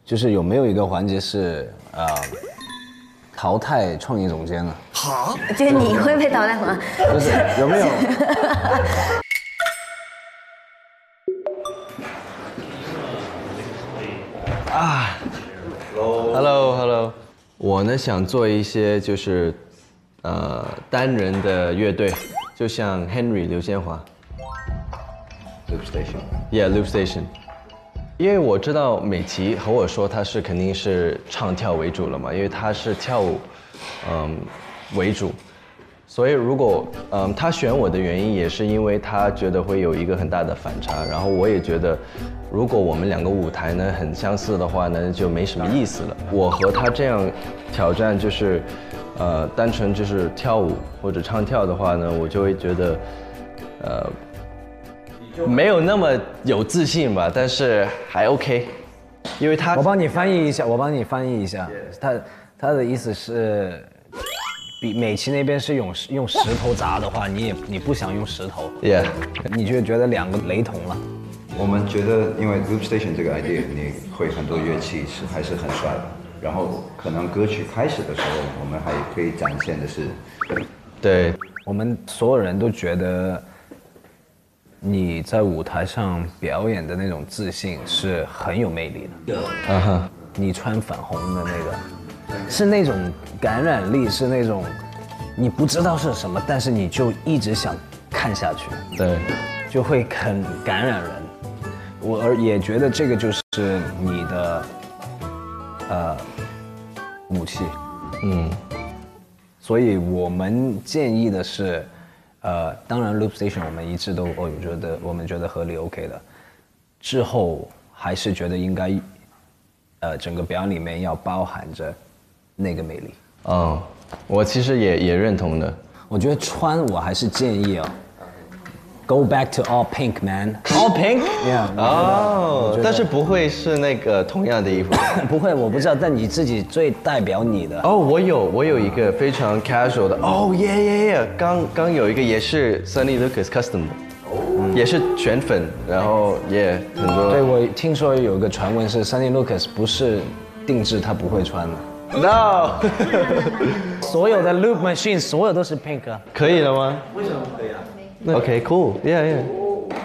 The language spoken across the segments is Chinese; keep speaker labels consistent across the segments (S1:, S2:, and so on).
S1: 就是有没有一个环节是淘汰创意总监呢？
S2: 好，
S3: 就是你会被淘汰吗？
S1: 不是，有没有？啊 ，Hello，我呢想做一些就是单人的乐队，就像 Henry 刘宪华
S4: Loop，Yeah，Loop
S1: Station。因为我知道美琪和我说她是肯定是唱跳为主了嘛，因为她是跳舞，为主，所以如果她选我的原因也是因为她觉得会有一个很大的反差，然后我也觉得，如果我们两个舞台呢很相似的话呢，就没什么意思了。我和她这样挑战就是，单纯就是跳舞或者唱跳的话呢，我就会觉得，没有那么有自信吧，但是还 OK， 因为他
S5: 我帮你翻译一下，他的意思是，比美琪那边是用石头砸的话，你不想用石头
S1: ，Yeah，
S5: 你就觉得两个雷同了。
S4: 我们觉得，因为 Loop Station 这个 idea， 你会很多乐器还是很帅的。然后可能歌曲开始的时候，我们还可以展现的是，
S1: 对，
S5: 我们所有人都觉得。你在舞台上表演的那种自信是很有魅力的。你穿粉红的那个，是那种感染力，是那种你不知道是什么，但是你就一直想看下去。
S1: 对，
S5: 就会很感染人。我也觉得这个就是你的武器。所以我们建议的是。当然 Loop Station 我们一致都我们觉得合理 OK 的，之后还是觉得应该，整个表演里面要包含着那个魅力。
S1: 我其实也认同的。
S5: 我觉得穿我还是建议Go back to all pink, man.
S1: All pink?
S5: Yeah.
S1: 但是不会是那个同样的衣服。
S5: 不会，我不知道，但你自己最代表你的。
S1: 我有一个非常 casual 的。耶！刚有一个也是 Sunny Lucas custom 的，也是全粉，然后也很多。
S5: 对，我听说有一个传闻是 Sunny Lucas 不是定制，他不会穿的。
S1: No 。
S5: 所有的 Loop Machine 所有都是 pink 啊。
S1: 可以了吗？
S2: 为什么不可以啊？OK,
S1: cool, yeah.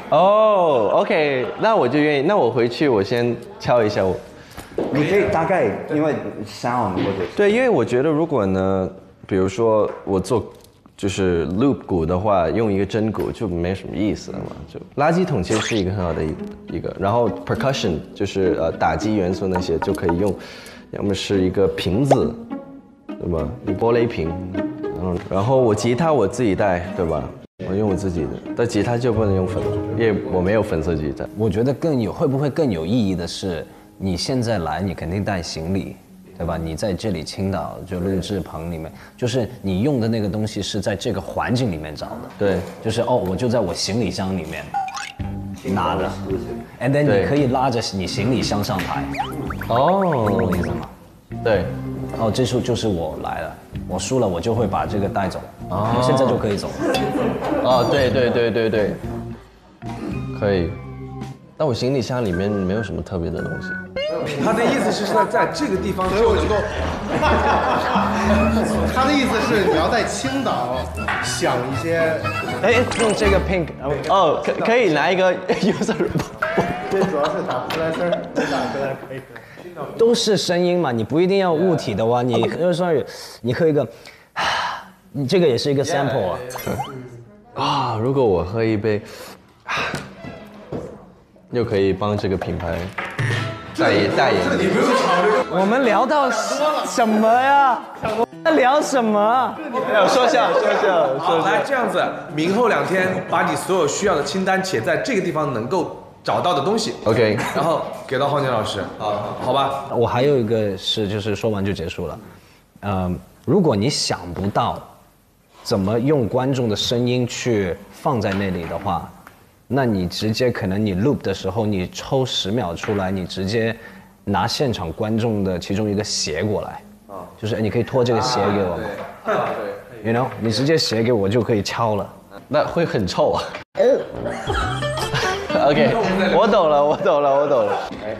S1: OK, 那我就愿意。那我回去，我先敲一下我。
S4: 你可以大概因为 sound 或者
S1: 对，因为我觉得如果呢，比如说我做就是 loop 鼓的话，用一个真鼓就没什么意思了嘛。就垃圾桶其实是一个很好的一个，然后 percussion 就是打击元素那些就可以用，要么是一个瓶子，对吧？玻璃瓶。然后我吉他我自己带，对吧？我用我自己的，但吉他就不能用粉，因为我没有粉色吉他。
S5: 我觉得会不会更有意义的是，你现在来，你肯定带行李，对吧？你在这里青岛就录制棚里面，就是你用的那个东西是在这个环境里面找的。
S1: 对，
S5: 就是我就在我行李箱里面拿着 ，and then 你可以拉着你行李箱上台。懂我意思吗？
S1: 对。
S5: 这次就是我来了，我输了我就会把这个带走，现在就可以走了。
S1: 对，可以。但我行李箱里面没有什么特别的东西。
S2: 他的意思是在这个地方就能够，他的意思是你要在青岛想一些，
S5: 用这个 pink，
S1: 可以拿一个 user。
S2: 这主要是打布莱森，打出来可以。
S5: 都是声音嘛，你不一定要物体的话，你就是说你喝一个，你这个也是一个 sample
S1: 啊。如果我喝一杯，又可以帮这个品牌代言。
S2: 你不用考虑。
S5: 我们聊到什么呀？我们在聊什么？
S1: 说笑。
S2: 好，来这样子，明后2天把你所有需要的清单写在这个地方能够找到的东西
S1: ，OK，
S2: 然后给到浩年老师，好吧。
S5: 我还有一个是，就是说完就结束了。如果你想不到怎么用观众的声音去放在那里的话，那你直接可能你 loop 的时候，你抽10秒出来，你直接拿现场观众的其中一个鞋过来，就是你可以拖这个鞋给我吗？You know， 你直接鞋给我就可以敲了。
S1: 那会很臭啊。OK， 我懂了。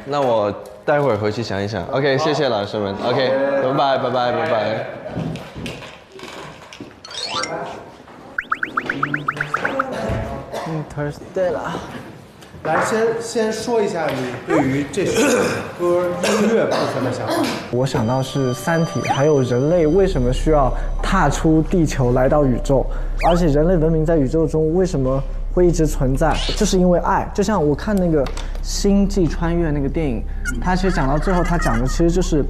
S1: 那我待会儿回去想一想。OK， 谢谢老师们。OK， 拜拜。
S3: Thursday 了。来，先说一下你对于这首歌音乐部分的想法。我想到是《三体》，还有人类为什么需要踏出地球来到宇宙，而且人类文明在宇宙中为什么会一直存在，就是因为爱。就像我看那个《星际穿越》那个电影，它其实讲到最后，它讲的其实就是。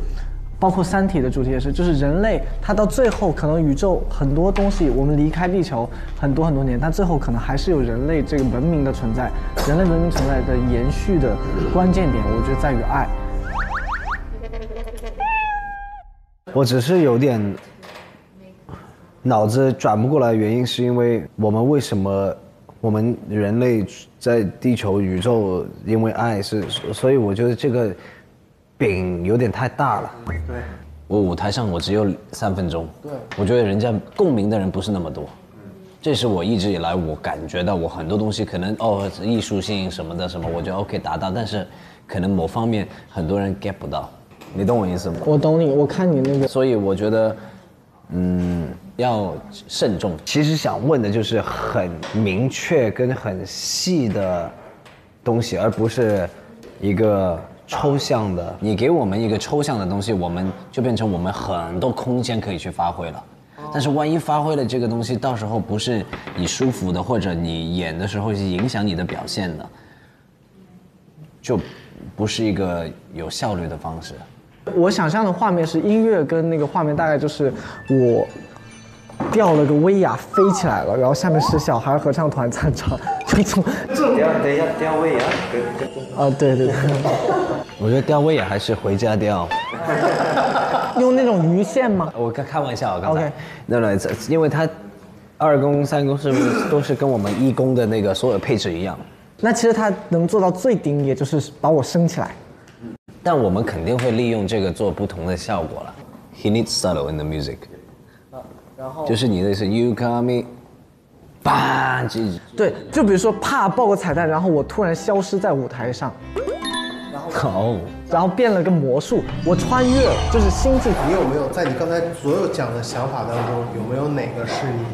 S3: 包括《三体》的主题也是，就是人类它到最后可能宇宙很多东西，我们离开地球很多年，但最后可能还是有人类这个文明的存在。人类文明存在的延续的关键点，我觉得在于爱。
S5: 我只是有点脑子转不过来，原因是因为为什么我们人类在地球宇宙因为爱是，所以我觉得这个饼有点太大了。
S3: 对，
S5: 我舞台上我只有3分钟。
S3: 对，
S5: 我觉得人家共鸣的人不是那么多。这是我一直以来我感觉到我很多东西可能艺术性什么的我觉得 OK 达到，但是可能某方面很多人 get 不到，你懂我意思吗？
S3: 我懂你，我看你那个，
S5: 所以我觉得要慎重。其实想问的就是很明确跟很细的东西，而不是一个抽象的。你给我们一个抽象的东西，我们就变成我们很多空间可以去发挥了。但是万一发挥了这个东西，到时候不是你舒服的，或者你演的时候是影响你的表现的，就不是一个有效率的方式。
S3: 我想象的画面是音乐跟那个画面大概就是我掉了个威亚飞起来了，然后下面是小孩合唱团在唱，就从
S4: 吊威亚
S3: 啊对，
S5: 我觉得吊威亚还是回家吊。
S3: 用那种鱼线吗？
S5: 我开玩笑，刚才
S3: OK
S5: 那因为他2公3公是不是都是跟我们1公的那个所有配置一样？
S3: 那其实他能做到最顶，也就是把我升起来。
S5: 但我们肯定会利用这个做不同的效果了。He needs subtle in the music。
S3: 然后
S5: 就是你的是 You call me， 吧，
S3: 对，就比如说啪爆个彩蛋，然后我突然消失在舞台上，然后变了个魔术，我穿越就是星际。
S6: 你有没有在你刚才所有讲的想法当中，有没有哪个是你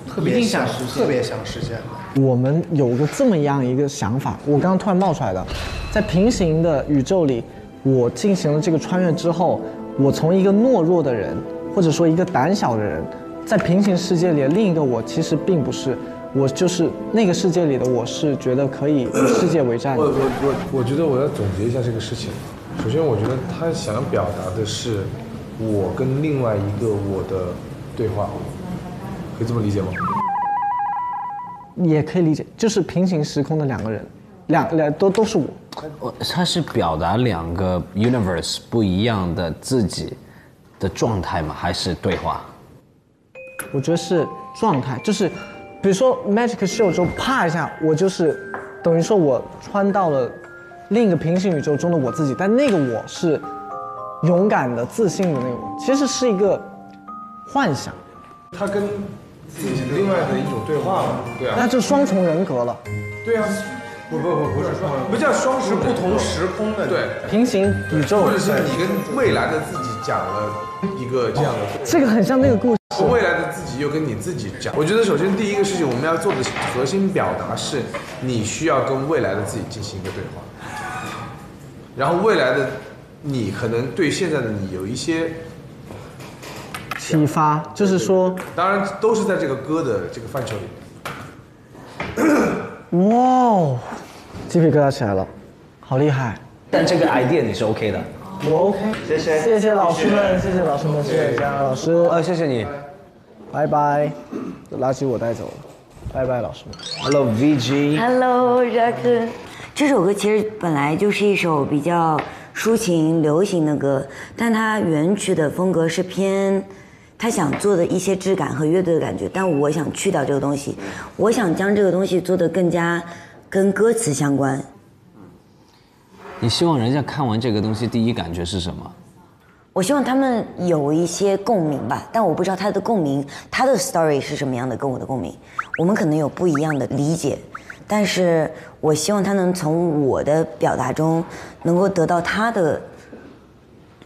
S6: 特别想实现的？
S3: 我们有个这么样一个想法，我刚刚突然冒出来的，在平行的宇宙里，我进行了这个穿越之后，我从一个懦弱的人，或者说一个胆小的人，在平行世界里的另一个我，其实并不是。我就是那个世界里的我，是觉得可以与世界为战的。
S2: 我觉得我要总结一下这个事情。首先，我觉得他想表达的是我跟另外一个我的对话，可以这么理解吗？
S3: 也可以理解，就是平行时空的2个人，都是我。
S5: 他是表达2个 universe 不一样的自己的状态吗？还是对话？
S3: 我觉得是状态，就是比如说 Magic Show 之后啪一下，我就是等于说我穿到了另一个平行宇宙中的我自己，但那个我是勇敢的、自信的那个我，其实是一个幻想。
S2: 他跟自己另外的一种对话嘛，对啊。
S3: 那就双重人格了。
S2: 对啊，不是双，不叫双是不同时空的，对，
S3: 平行宇宙，
S2: 或者是你跟未来的自己讲了一个这样的，
S3: 这个很像那个故事。
S2: 未来的自己又跟你自己讲。我觉得首先第一个事情我们要做的核心表达是，你需要跟未来的自己进行一个对话，然后未来的你可能对现在的你有一些
S3: 启发，就是说，
S2: 当然都是在这个歌的这个范畴里。
S3: 哇哦，鸡皮疙瘩起来了，好厉害！
S5: 但这个 idea 你是 OK 的。
S3: 我 OK， 谢谢老师们，谢谢老师们，谢谢佳老师，
S5: 谢谢你，
S3: 拜拜，垃圾我带走了，拜拜老师们。
S5: Hello VG，Hello
S7: Jack。这首歌其实本来就是一首比较抒情流行的歌，但它原曲的风格是偏他想做的一些质感和乐队的感觉，但我想去掉这个东西，我想将这个东西做得更加跟歌词相关。
S5: 你希望人家看完这个东西第一感觉是什么？
S7: 我希望他们有一些共鸣吧，但我不知道他的共鸣，他的 story 是什么样的，跟我的共鸣，我们可能有不一样的理解，但是我希望他能从我的表达中能够得到他的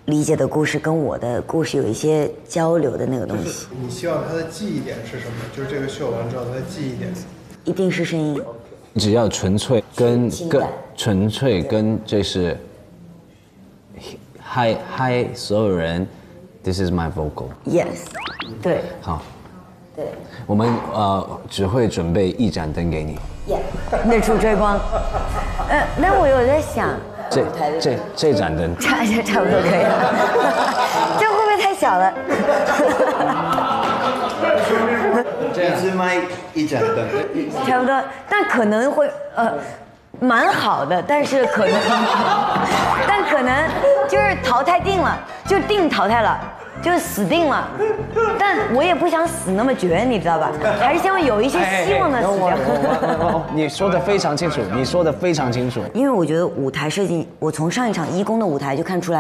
S7: 理解的故事，跟我的故事有一些交流的那个东西。
S6: 你希望他的记忆点是什么？就是这个秀完之后他的记忆点。
S7: 一定是声音。
S5: 只要纯粹跟这是嗨所有人 ，This is my vocal。Yes，
S7: 对。
S5: 好。
S7: 对。
S5: 我们只会准备一盏灯给你。
S7: 日出追光。那我有在想。
S5: 这盏灯。
S7: 差不多可以了。这会不会太小了？
S4: 这支麦一盏灯，
S7: 差不多，但可能会蛮好的，但可能就是淘汰定了，就定淘汰了，就死定了。但我也不想死那么绝，你知道吧？还是希望有一些希望的死掉。
S5: 你说的非常清楚，因为
S7: 我觉得舞台设计，我从上一场一公的舞台就看出来，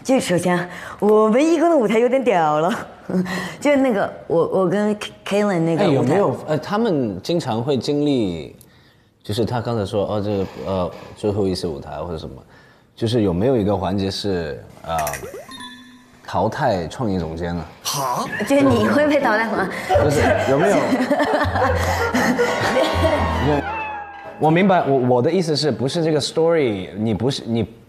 S7: 就首先我们一公的舞台有点屌了。就是那个我跟 Kalen 那个舞台，
S5: 有没有他们经常会经历，就是他刚才说这个最后一次舞台或者什么，就是有没有一个环节是淘汰创意总监了？
S7: 好，就是你会被淘汰吗？
S5: 不是，有没有？我明白，我的意思是不是这个 story？ 你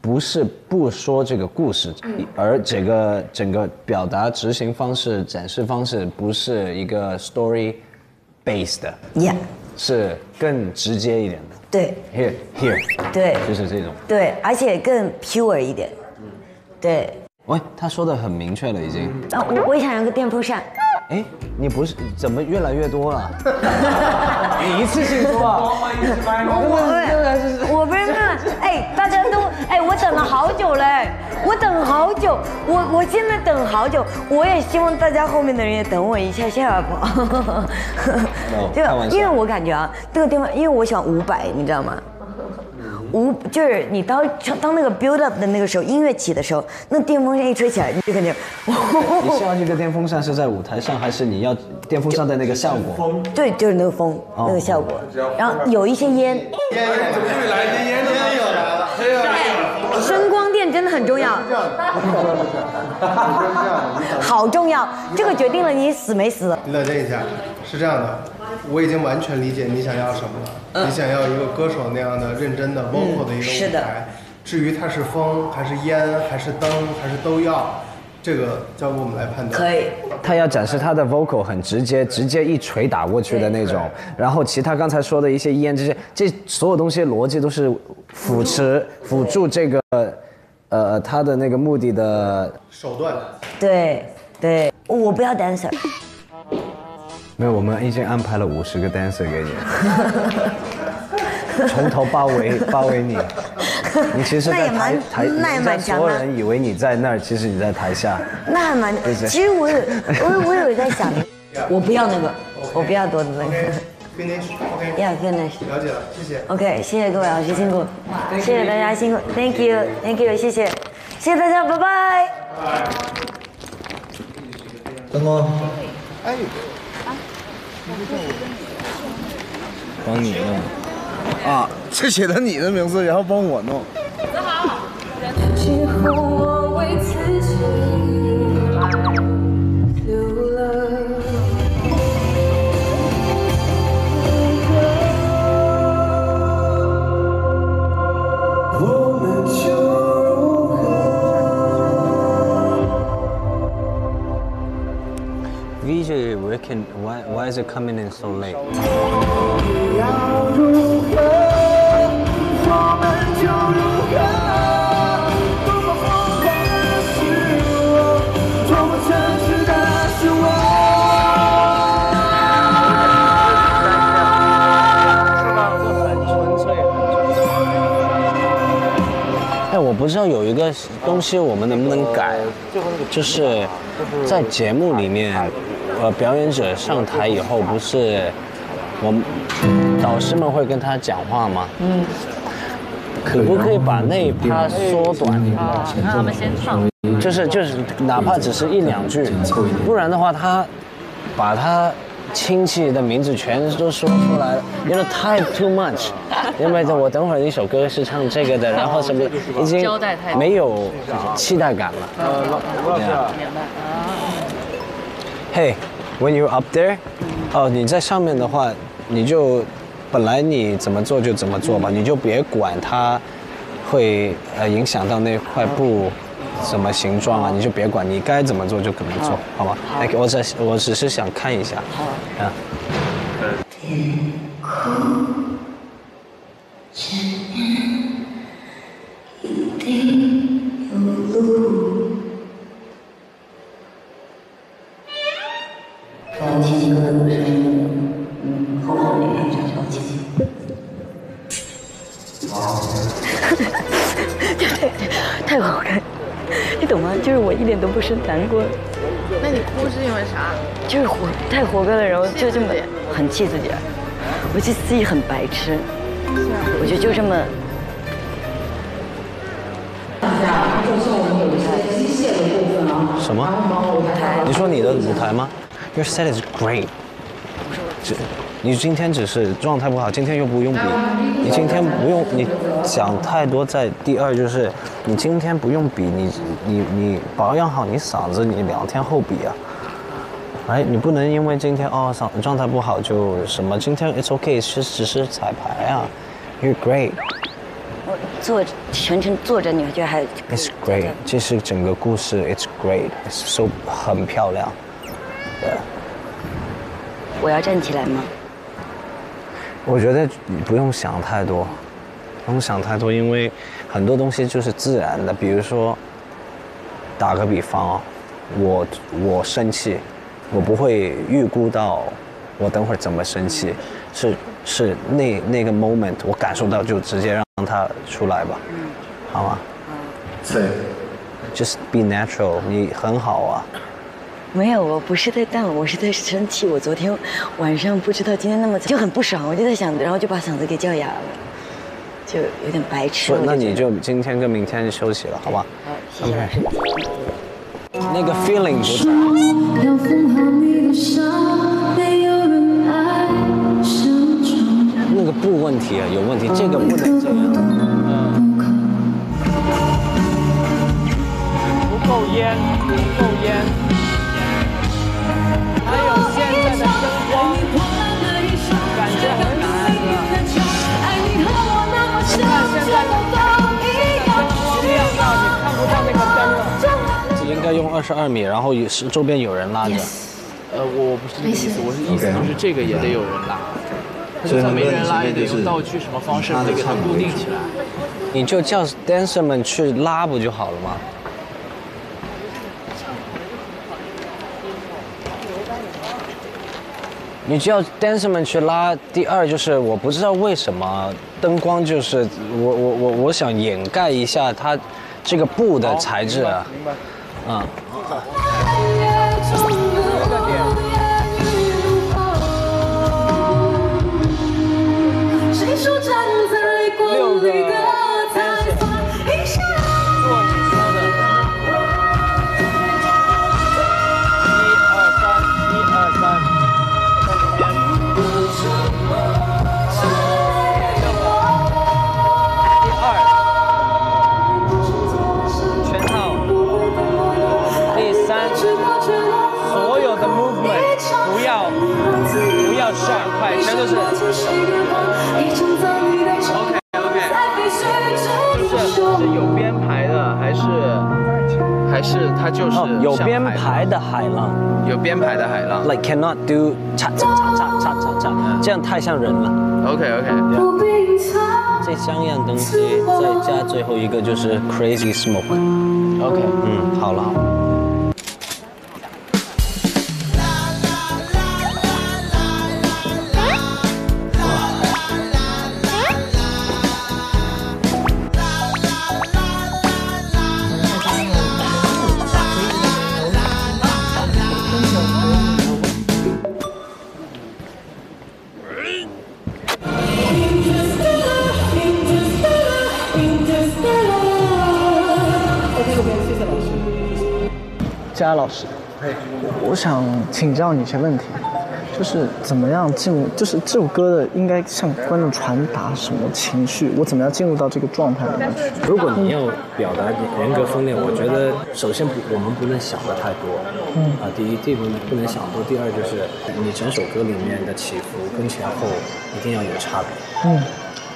S5: 不是不说这个故事，而整个表达、执行方式、展示方式不是一个 story based 的，
S7: Yeah，
S5: 是更直接一点的。
S7: 对
S5: ，here，
S7: 对，
S5: 就是这种。
S7: 对，而且更 pure 一点。对。
S5: 喂，他说的很明确了，已经。
S7: 我也想要个电风扇。
S5: 哎，你不是怎么越来越多了？你一次性说啊？
S7: 我不是大家都我等了好久嘞，我等好久，我现在等好久，我也希望大家后面的人也等我一下下吧。因为我感觉这个电风，因为我喜欢500，你知道吗？就是你当那个 build up 的那个时候，音乐起的时候，那电风扇一吹起来，你就感觉。
S5: 你希望这个电风扇是在舞台上，还是你要电风扇的那个效果？
S7: 对，就是那个风，那个效果，然后有一些烟。
S2: 烟怎么会来？烟又来了。
S7: 声光电真的很重要。好重要，这个决定了你死没死。
S6: 你冷静一下，是这样的。我已经完全理解你想要什么了。你想要一个歌手那样的认真的 vocal 的一个舞台。至于它是风还是烟还是灯还是都要，这个交给我们来判断。
S7: 可以。
S5: 他要展示他的 vocal 很直接一锤打过去的那种，然后其他刚才说的一些烟这所有东西逻辑都是辅助这个他的那个目的的
S6: 手段。
S7: 对，我不要 dancer。
S5: 没有，我们已经安排了50个 dancer 给你，从头包围你。你其实在台，所有人以为你在那儿，其实你在台下。
S7: 那还蛮，其实我有在想，我不要那个，我不要多的那个。
S6: Finish，OK。
S7: Yeah, finish。
S6: 了解了，谢谢。
S7: OK， 谢谢各位老师辛苦，谢谢大家辛苦 ，Thank you， 谢谢大家，拜拜。
S3: 灯光。
S6: 哎。
S3: 帮你弄啊，这写的你的名字，然后帮我弄。
S5: Visually working, why is it coming in so late?哎，我不知道有一个东西我们能不能改，就是在节目里面。表演者上台以后，不是我们导师们会跟他讲话吗？可不可以把那一趴缩短？
S8: 让他们先唱。
S5: 就是，哪怕只是1-2句，不然的话，他把它亲戚的名字全都说出来了，因为太 too much。因为我等会儿一首歌是唱这个的，然后什么已经没有期待感了。Hey, when you're up there， 哦，你在上面的话，你就本来你怎么做就怎么做吧，你就别管它会影响到那块布什么形状啊，你就别管，你该怎么做就怎么做，好吗？哎，我只是想看一下。啊。天空前面一定有路。在听歌的声音，后后那边悄悄亲。太好看，你懂吗？就是我一点都不是难过。
S8: 那你哭是因为啥？
S7: 就是太活该了，然后就这么很气自己，我觉得自己很白痴。我觉得就这么。
S5: 什么？你说你的舞台吗 ？Your set is great。你今天只是状态不好，今天又不用比，你今天不用你想太多。在第二就是你今天不用比，你保养好你嗓子，你2天后比啊。哎，你不能因为今天状态不好就什么，今天 it's okay， 只是彩排啊。You're great。
S7: 我全程坐着，你觉得还
S5: ？It's great， 这是整个故事 ，it's great，it's so 很漂亮。对。
S7: 我要站起来吗？
S5: 我觉得不用想太多，不用想太多，因为很多东西就是自然的。比如说，打个比方我生气，我不会预估到我等会儿怎么生气，是那个 moment 我感受到就直接让它出来吧，好吗？
S2: 对
S5: ，just be natural， 你很好啊。
S7: 没有，我不是在淡，我是在生气。我昨天晚上不知道今天那么就很不爽，我就在想，然后就把嗓子给叫哑了，就有点白痴。
S5: 那你就今天跟明天休息了，好吧？
S7: 好，谢谢老师。
S5: 那个 feeling 不在。那个不问题啊，有问题，这个不能这样。不够烟，不够烟。还有现在的灯光，感觉很难了。看现在的灯光亮到你看不到那个灯了。应该用22米，然后是周边有人拉着。
S9: 我不是这个意思，我是意思就是这个也得有人拉。就算没人拉，也得用道具什么方式得给它固定起来。
S5: 你就叫 dancer 们去拉不就好了吗？你就要 dancer 们去拉。第二就是我不知道为什么灯光就是我想掩盖一下它这个布的材质啊，6个 dancer 做你说的，1、2、3。所有的 movement 不要sharp快，全都是 OK， 是有编排的还是它就是有编排的海浪，有编排的海浪 ，like cannot do 嚓嚓嚓嚓嚓嚓嚓，这样太像人了。OK， 这3样东西再加最后一个就是 crazy smoke。OK， 好了。
S3: 佳老师，我想请教你一些问题。就是怎么样进入，就是这首歌的应该向观众传达什么情绪，我怎么样进入到这个状态里面去？
S5: 如果你要表达人格分裂，我觉得首先我们不能想的太多，第一不能想多，第二就是你整首歌里面的起伏跟前后一定要有差别。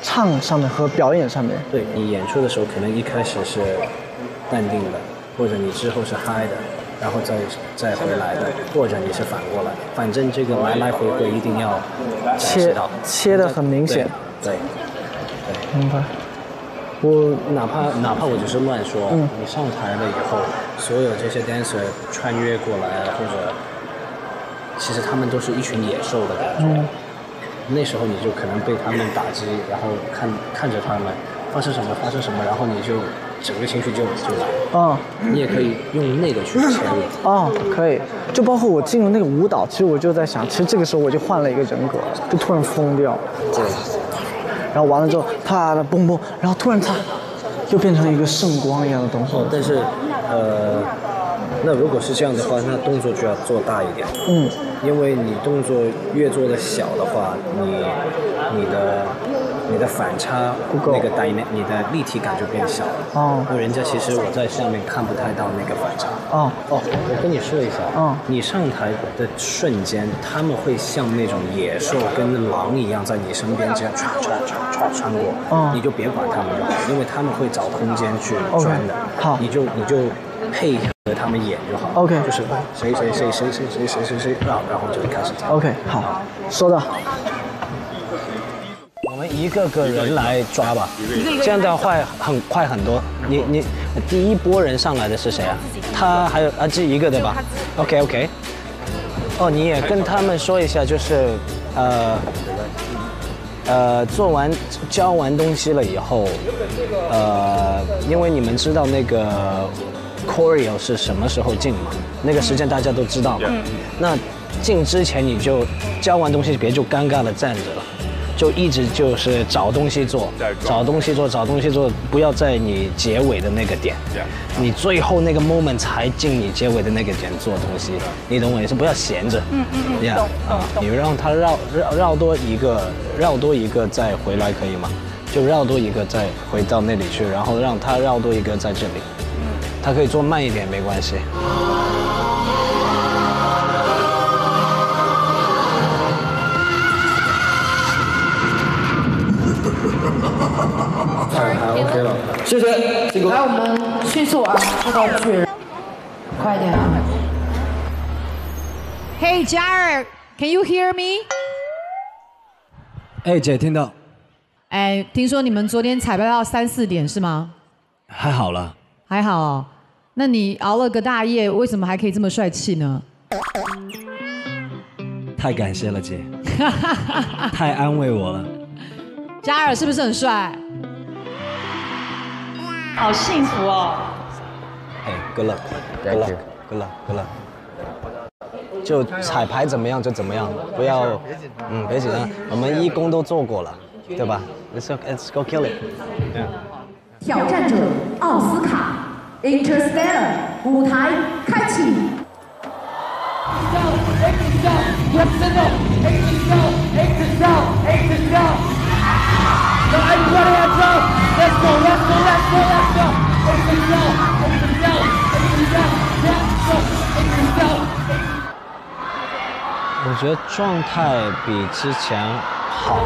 S3: 唱上面和表演上面，
S5: 对你演出的时候，可能一开始是淡定的，或者你之后是嗨的。然后再回来的，或者你是反过来，反正这个来来回回一定要
S3: 切得很明显。
S5: 对，
S3: 明白。
S5: 我哪怕我只是乱说，你上台了以后，所有这些 dancer 穿越过来，或者其实他们都是一群野兽的感觉。那时候你就可能被他们打击，然后看着他们发生什么，然后你就。整个情绪就来，你也可以用那个去切入。
S3: 可以，就包括我进入那个舞蹈，其实我就在想，其实这个时候我就换了一个人格，就突然疯掉。
S5: 对。
S3: 然后完了之后，啪的嘣嘣，然后突然又变成一个圣光一样的东西。
S5: 但是，那如果是这样的话，那动作就要做大一点。因为你动作越做的小的话，你的反差
S3: 不够，
S5: 那个你的立体感就变小了。那人家其实我在下面看不太到那个反差。我跟你说一下，你上台的瞬间，他们会像那种野兽跟狼一样在你身边这样穿过，你就别管他们就好，因为他们会找空间去钻的。
S3: 好，
S5: 你就配合他们演就好。
S3: OK，
S5: 就是谁，然后就开始。
S3: OK， 好，收到。
S5: 我们一个个人来抓吧，这样的话很快很多。你第一波人上来的是谁啊？他还有这一个对吧 ？OK。你也跟他们说一下，就是教完东西了以后，因为你们知道那个 choreo 是什么时候进嘛？那个时间大家都知道嘛。那进之前你就教完东西，别就尴尬的站着了。就一直就是找东西做，不要在你结尾的那个点，你最后那个 moment 才进你结尾的那个点做东西，你懂我意思？不要闲着，你让他绕多一个再回来可以吗？就绕多一个再回到那里去，然后让他绕多一个在这里，他可以做慢一点没关系。OK 了，谢谢。进攻。
S10: 来，我们迅速说到巨人，快点啊
S11: ！Hey Jared, can you hear me？
S5: 姐听到。
S11: 听说你们昨天彩排到3、4点是吗？
S5: 还好了。
S11: 还好哦，那你熬了个大夜，为什么还可以这么帅气呢？
S5: 太感谢了，姐。太安慰我了。
S11: 嘉尔是不是很帅？
S10: 好幸福哦！good
S5: luck， 就彩排怎么样就怎么样，不要，别紧张，我们义工都做过了，对吧 ？Let's go kill it。
S10: 挑战者奥斯卡 Interstellar 舞台开启。
S5: 我觉得状态比之前好。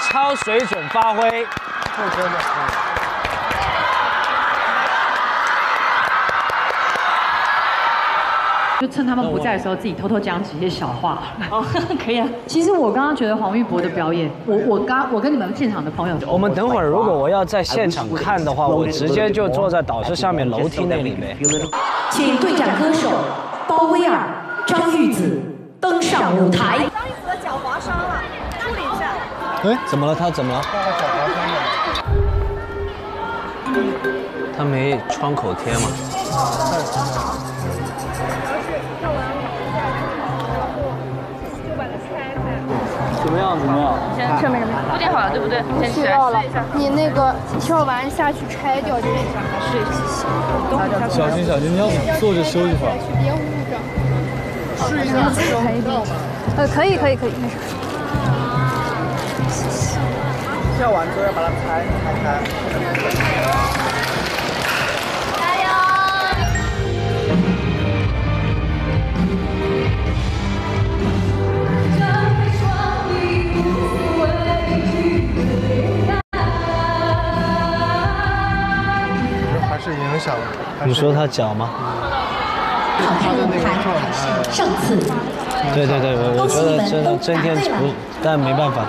S5: 超水准发挥，真的。
S12: 就趁他们不在的时候，自己偷偷讲几些小话。可以啊。其实我刚刚觉得黄玉博的表演，我跟你们现场的朋友，
S5: 我们等会儿如果我要在现场看的话，我直接就坐在导师下面楼梯那里呗。
S10: 请对战歌手包威尔、张玉子登上舞台。
S8: 张玉子的脚划伤了，处理一下。
S5: 怎么了？他怎么了？他没创口贴吗？
S9: 么样？
S8: 先侧面铺垫好了，对不对？先起来试一下。你那个跳完下去拆掉这一下，试一下。
S13: 小心，你要坐着休息会儿。
S8: 别捂着。试一下拆掉。可以，没事。
S3: 跳完之后要把它拆开。
S8: 加油！
S6: 还是影响。
S5: 你说他脚吗？
S10: 他的那个上次。
S5: 对，我觉得真的今天不，但没办法。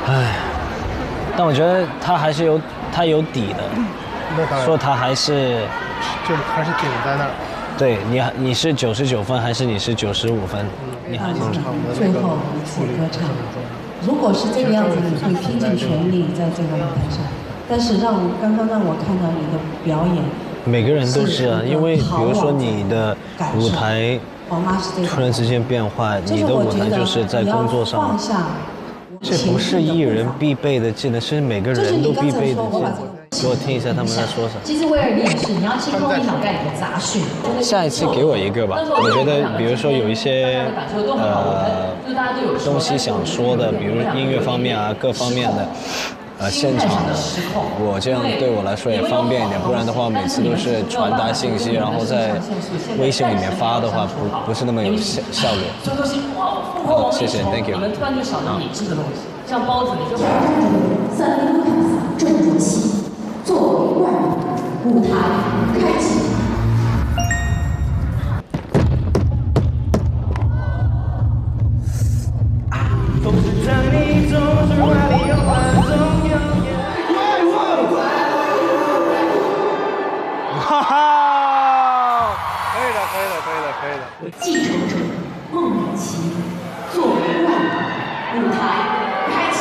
S5: 唉，但我觉得他还是有底的。
S6: 那当然。
S5: 说他还是，
S6: 就是还是顶在那儿。
S5: 对你是99分还是你是95分？你还是
S10: 最后一次歌唱。如果是这个样子，你会拼尽全力在这个舞台上。但是刚刚让我看到你的表演。
S5: 每个人都是啊，因为比如说你的舞台突然之间变化，你的舞台就是在工作上。这不是艺人必备的技能，是每个人都必备的技能。给我听一下他们在说啥。
S10: 其实威尔你也是，你要清空你脑袋里的杂讯。
S5: 下一次给我一个吧，我觉得比如说有一些东西想说的，比如音乐方面啊，各方面的。现场的，我这样对我来说也方便一点，不然的话每次都是传达信息，然后在微信里面发的话，不是那么有效率。好，谢谢 ，Thank you。突然就想到你吃的东西，像包子，你就。
S10: 3分钟重头戏，作为外舞台开启。总是在你总是怀里有观众。
S3: 哈哈，可以的。
S10: 继承者孟美岐作为外舞台开启。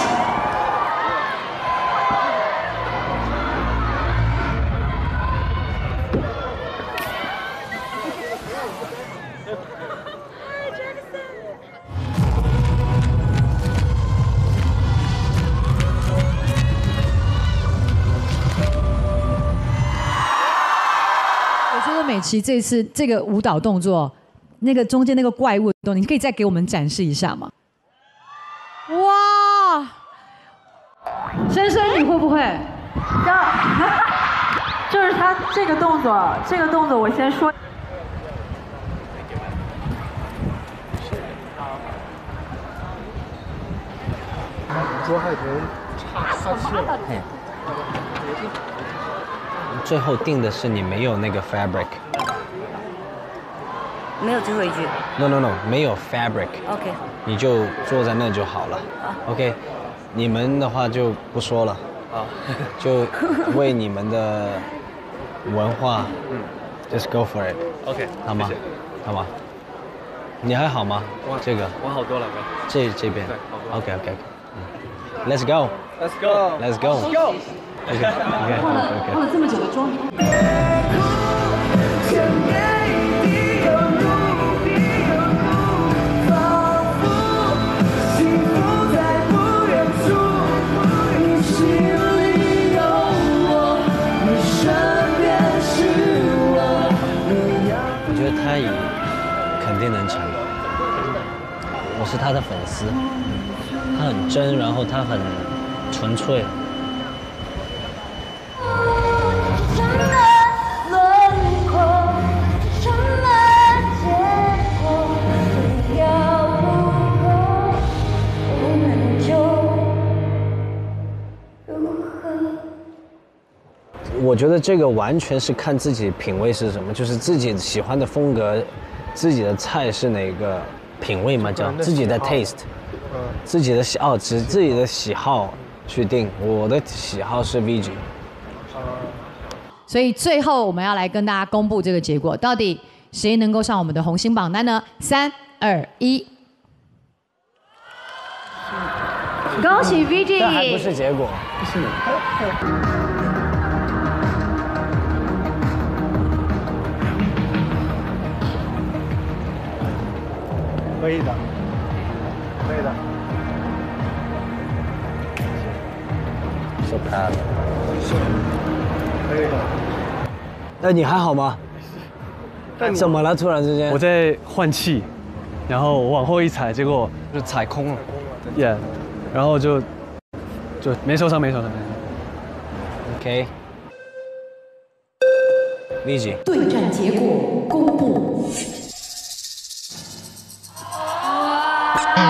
S11: 美琪这次这个舞蹈动作，那个中间那个怪物的动作，你可以再给我们展示一下吗？哇，深深你会不会？
S12: 就是他这个动作，我先说。
S6: 卓海豚岔气了。
S5: 最后定的是你没有那个 fabric，
S7: 没有最后一句。
S5: No， 没有 fabric。OK。你就坐在那就好了。OK， 你们的话就不说了。就为你们的文化，just go for it。OK， 好吗？好吗？你还好吗？这个。
S9: 我好多了，哥。
S5: 这边。OK。Let's go。
S10: 化了这么久的妆。
S5: 我觉得他也肯定能成，我是他的粉丝，他很真，然后他很纯粹。我觉得这个完全是看自己品味是什么，就是自己喜欢的风格，自己的菜是哪个品味嘛，叫自己的 taste， 自己的自己的喜好去定。我的喜好是 VG。
S11: 所以最后我们要来跟大家公布这个结果，到底谁能够上我们的红星榜单呢？3、2、1。恭喜 VG。
S5: 这还不是结果。是。
S3: 可以的。
S5: bad。那你还好吗？怎么了？突然之间？
S13: 我在换气，然后我往后一踩，结果就踩空了。Yeah， 然后就没受伤。
S5: OK。立即。
S10: 对战结果公布。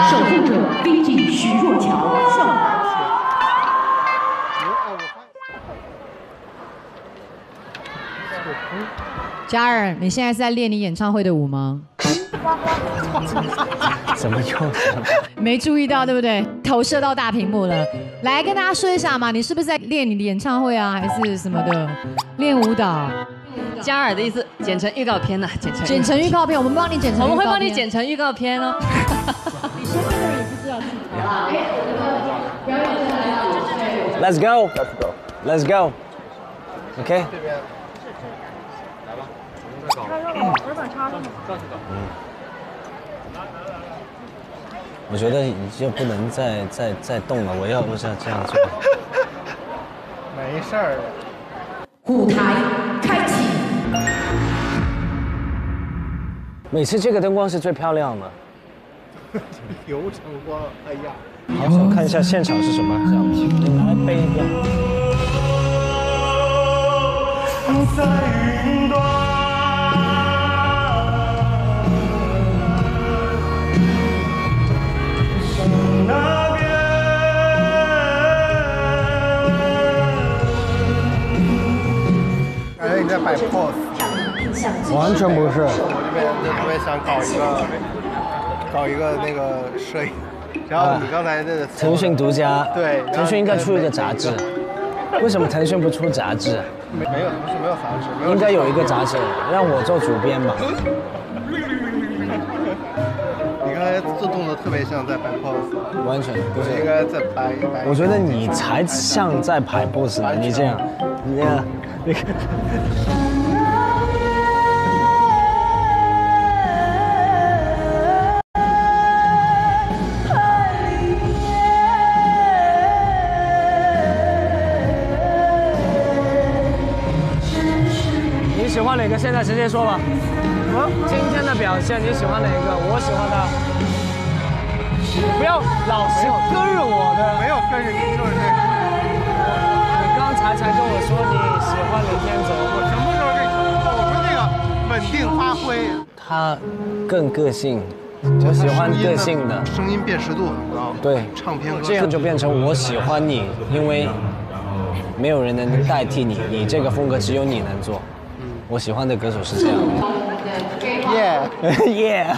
S10: 守护者 BG 徐若乔胜。
S11: 嘉儿，你现在是在练你演唱会的舞吗？
S5: 怎么又？
S11: 没注意到对不对？投射到大屏幕了。来跟大家说一下嘛，你是不是在练你的演唱会啊，还是什么的？练舞蹈。
S12: 嘉尔的意思，剪成预告片呢？
S11: 剪成预告片，我们帮你剪成。
S12: 我们会帮你剪成预告片哦。
S11: 你现在也不知道自己。
S5: Let's go. Let's go. OK。我觉得你就不能再动了，我要不是要这样做。
S6: 没事儿。
S10: 舞台开启。
S5: 每次这个灯光是最漂亮的。
S6: 流程光，哎呀。
S5: 好想看一下现场是什么，这样你拿来背一个。在云端。
S6: 你在摆 pose，
S5: 完全不是。
S6: 我这边就特别想搞一个那个摄影，然后你刚才那个
S5: 腾讯独家，
S6: 对，
S5: 腾讯应该出一个杂志。为什么腾讯不出杂志？
S6: 没有，腾讯没有杂志，
S5: 应该有一个杂志，让我做主编吧。
S6: 你刚才做动作特别像在摆 pose，
S5: 完全不是，
S6: 应该在摆。
S5: 我觉得你才像在摆 pose 呢，你这样，你这样。你喜欢哪个？现在直接说吧。今天的表现你喜欢哪个？我喜欢的。不要老是跟着我的。
S6: 没有跟着你，就是这个。
S5: 刚才跟我说你喜欢林天泽，
S6: 我什么时候跟你说？我说那个稳定发挥，
S5: 他更个性，我喜欢个性的，
S6: 声音辨识度很高。
S5: 对，
S6: 唱片歌
S5: 这样就变成我喜欢你，因为没有人能代替你，你这个风格只有你能做。我喜欢的歌手是这样的。
S6: 耶
S5: 耶。